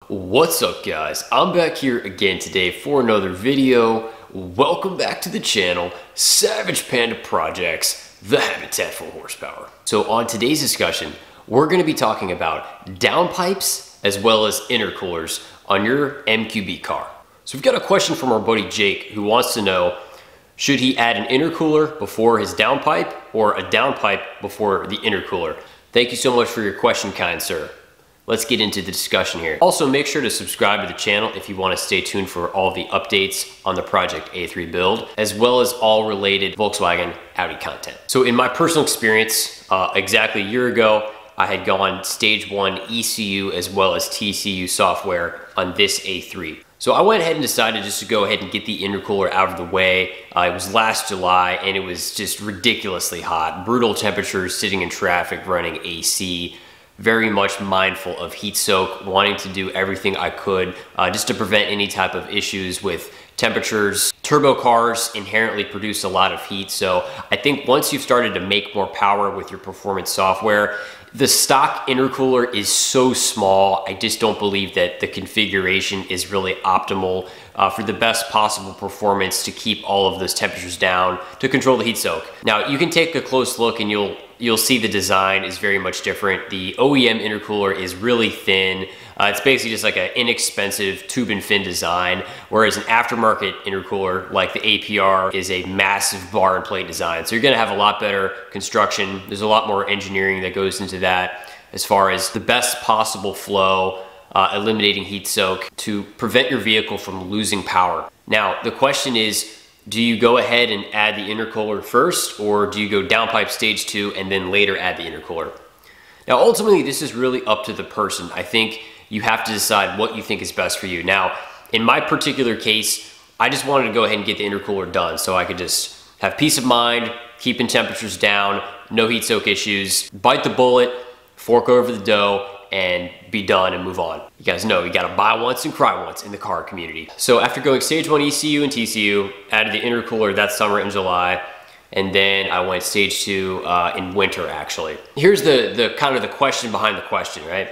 What's up guys? I'm back here again today for another video. Welcome back to the channel, Savage Panda Projects, the habitat for horsepower. So on today's discussion, we're going to be talking about downpipes as well as intercoolers on your MQB car. So we've got a question from our buddy Jake who wants to know, should he add an intercooler before his downpipe or a downpipe before the intercooler? Thank you so much for your question, kind sir. Let's get into the discussion here. Also, make sure to subscribe to the channel if you want to stay tuned for all the updates on the Project A3 build, as well as all related Volkswagen Audi content. So in my personal experience, exactly a year ago, I had gone stage 1 ECU as well as TCU software on this A3. So I went ahead and decided just to go ahead and get the intercooler out of the way. It was last July and it was just ridiculously hot. Brutal temperatures, sitting in traffic, running AC. Very much mindful of heat soak, wanting to do everything I could just to prevent any type of issues with temperatures. Turbo cars inherently produce a lot of heat, so I think once you've started to make more power with your performance software, the stock intercooler is so small, I just don't believe that the configuration is really optimal for the best possible performance to keep all of those temperatures down to control the heat soak. Now, you can take a close look and you'll see the design is very much different. The OEM intercooler is really thin. It's basically just like an inexpensive tube and fin design, whereas an aftermarket intercooler like the APR is a massive bar and plate design. So you're gonna have a lot better construction. There's a lot more engineering that goes into that as far as the best possible flow, eliminating heat soak to prevent your vehicle from losing power. Now, the question is, do you go ahead and add the intercooler first, or do you go downpipe stage 2 and then later add the intercooler? Now, ultimately, this is really up to the person. I think you have to decide what you think is best for you. Now, in my particular case, I just wanted to go ahead and get the intercooler done so I could just have peace of mind, keeping temperatures down, no heat soak issues, bite the bullet, fork over the dough, and be done and move on. You guys know you gotta buy once and cry once in the car community. So after going stage 1 ECU and TCU, added the intercooler that summer in July, and then I went stage 2 in winter actually. Here's the kind of the question behind the question, right?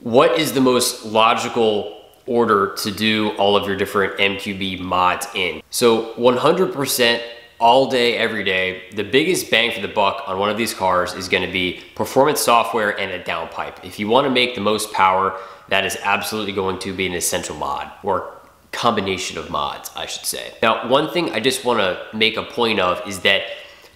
What is the most logical order to do all of your different MQB mods in? So 100% all day, every day, the biggest bang for the buck on one of these cars is gonna be performance software and a downpipe. If you wanna make the most power, that is absolutely going to be an essential mod, or combination of mods, I should say. Now, one thing I just wanna make a point of is that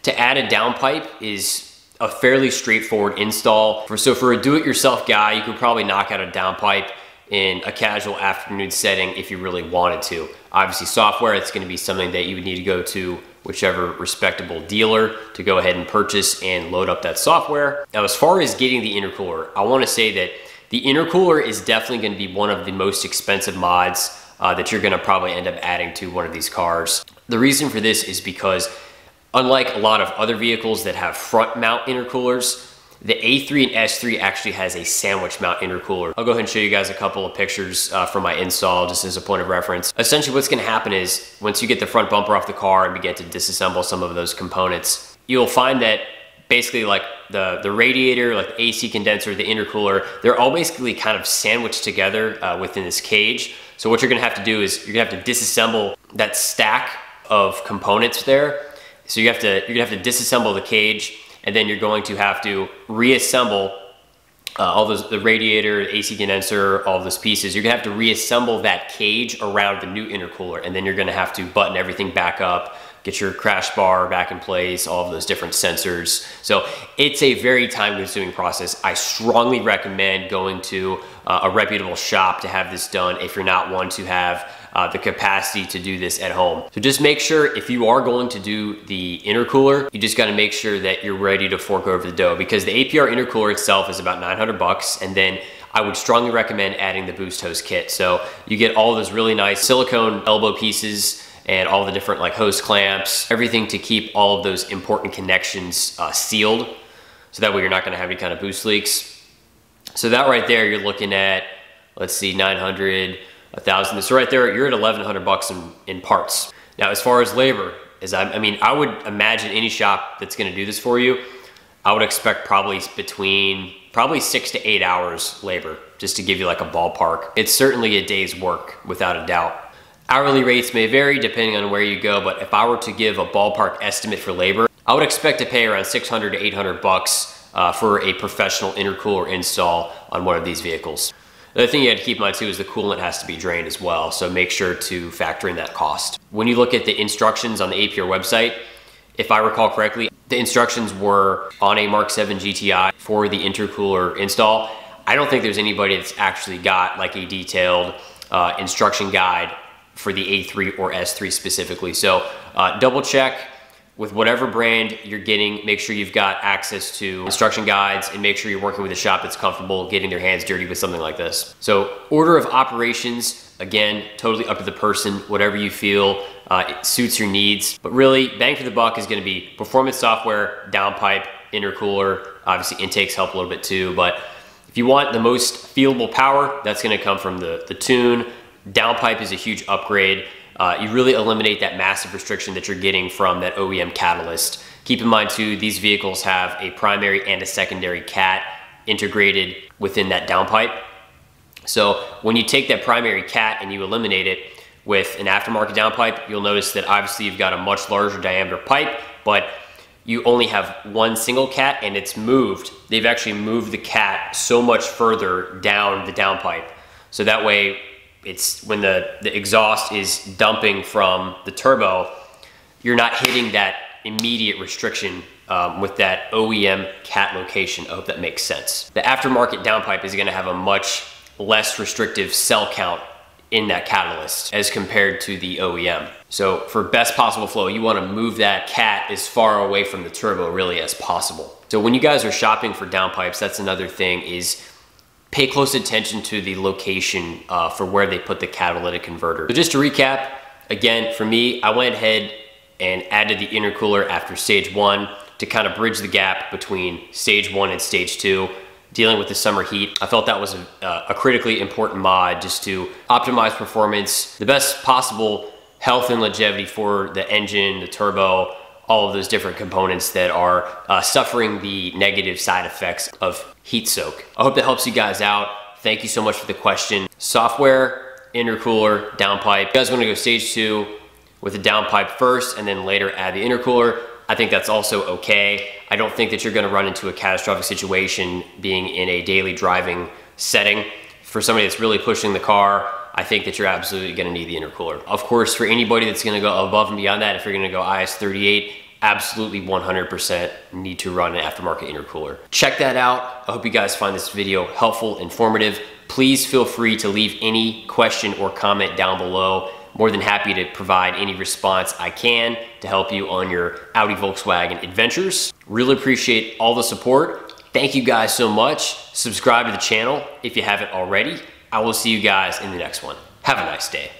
to add a downpipe is a fairly straightforward install. So for a do-it-yourself guy, you could probably knock out a downpipe in a casual afternoon setting if you really wanted to. Obviously software, it's gonna be something that you would need to go to whichever respectable dealer to go ahead and purchase and load up that software. Now, as far as getting the intercooler, I wanna say that the intercooler is definitely gonna be one of the most expensive mods that you're gonna probably end up adding to one of these cars. The reason for this is because unlike a lot of other vehicles that have front mount intercoolers, the A3 and S3 actually has a sandwich mount intercooler. I'll go ahead and show you guys a couple of pictures from my install just as a point of reference. Essentially what's gonna happen is once you get the front bumper off the car and begin to disassemble some of those components, you'll find that basically like the radiator, like the AC condenser, the intercooler, they're all basically kind of sandwiched together within this cage. So what you're gonna have to do is you're gonna have to disassemble that stack of components there. So you're gonna have to disassemble the cage, and then you're going to have to reassemble all those, the radiator, the AC condenser, all those pieces. You're gonna have to reassemble that cage around the new intercooler, and then you're gonna have to button everything back up, get your crash bar back in place, all of those different sensors. So it's a very time-consuming process. I strongly recommend going to a reputable shop to have this done if you're not one to have the capacity to do this at home. So just make sure if you are going to do the intercooler, you just gotta make sure that you're ready to fork over the dough, because the APR intercooler itself is about 900 bucks, and then I would strongly recommend adding the boost hose kit. So you get all those really nice silicone elbow pieces and all the different like hose clamps, everything to keep all of those important connections sealed. So that way you're not gonna have any kind of boost leaks. So that right there, you're looking at, let's see, 900, 1,000. So right there, you're at 1,100 bucks in parts. Now, as far as labor, I mean, I would imagine any shop that's gonna do this for you, I would expect probably 6 to 8 hours labor, just to give you like a ballpark. It's certainly a day's work, without a doubt. Hourly rates may vary depending on where you go, but if I were to give a ballpark estimate for labor, I would expect to pay around 600 to 800 bucks for a professional intercooler install on one of these vehicles. The other thing you have to keep in mind too is the coolant has to be drained as well, so make sure to factor in that cost. When you look at the instructions on the APR website, if I recall correctly, the instructions were on a Mark 7 GTI for the intercooler install. I don't think there's anybody that's actually got like a detailed instruction guide for the A3 or S3 specifically. So double check with whatever brand you're getting, make sure you've got access to instruction guides and make sure you're working with a shop that's comfortable getting their hands dirty with something like this. So order of operations, again, totally up to the person, whatever you feel it suits your needs. But really, bang for the buck is gonna be performance software, downpipe, intercooler. Obviously intakes help a little bit too, but if you want the most feelable power, that's gonna come from the tune. Downpipe is a huge upgrade. You really eliminate that massive restriction that you're getting from that OEM catalyst. Keep in mind too, these vehicles have a primary and a secondary cat integrated within that downpipe. So when you take that primary cat and you eliminate it with an aftermarket downpipe, you'll notice that obviously you've got a much larger diameter pipe, but you only have one single cat and it's moved. They've actually moved the cat so much further down the downpipe. So that way, it's when the exhaust is dumping from the turbo, you're not hitting that immediate restriction with that OEM cat location. I hope that makes sense. The aftermarket downpipe is gonna have a much less restrictive cell count in that catalyst as compared to the OEM. So for best possible flow, you wanna move that cat as far away from the turbo really as possible. So when you guys are shopping for downpipes, that's another thing is pay close attention to the location for where they put the catalytic converter. So just to recap, again, for me, I went ahead and added the intercooler after stage 1 to kind of bridge the gap between stage 1 and stage 2, dealing with the summer heat. I felt that was a critically important mod just to optimize performance, the best possible health and longevity for the engine, the turbo, all of those different components that are suffering the negative side effects of heat soak. I hope that helps you guys out. Thank you so much for the question. Software, intercooler, downpipe. If you guys wanna go stage 2 with the downpipe first and then later add the intercooler, I think that's also okay. I don't think that you're gonna run into a catastrophic situation being in a daily driving setting. For somebody that's really pushing the car, I think that you're absolutely gonna need the intercooler. Of course, for anybody that's gonna go above and beyond that, if you're gonna go IS38, absolutely 100% need to run an aftermarket intercooler. Check that out. I hope you guys find this video helpful, informative. Please feel free to leave any question or comment down below. More than happy to provide any response I can to help you on your Audi Volkswagen adventures. Really appreciate all the support. Thank you guys so much. Subscribe to the channel if you haven't already. I will see you guys in the next one. Have a nice day.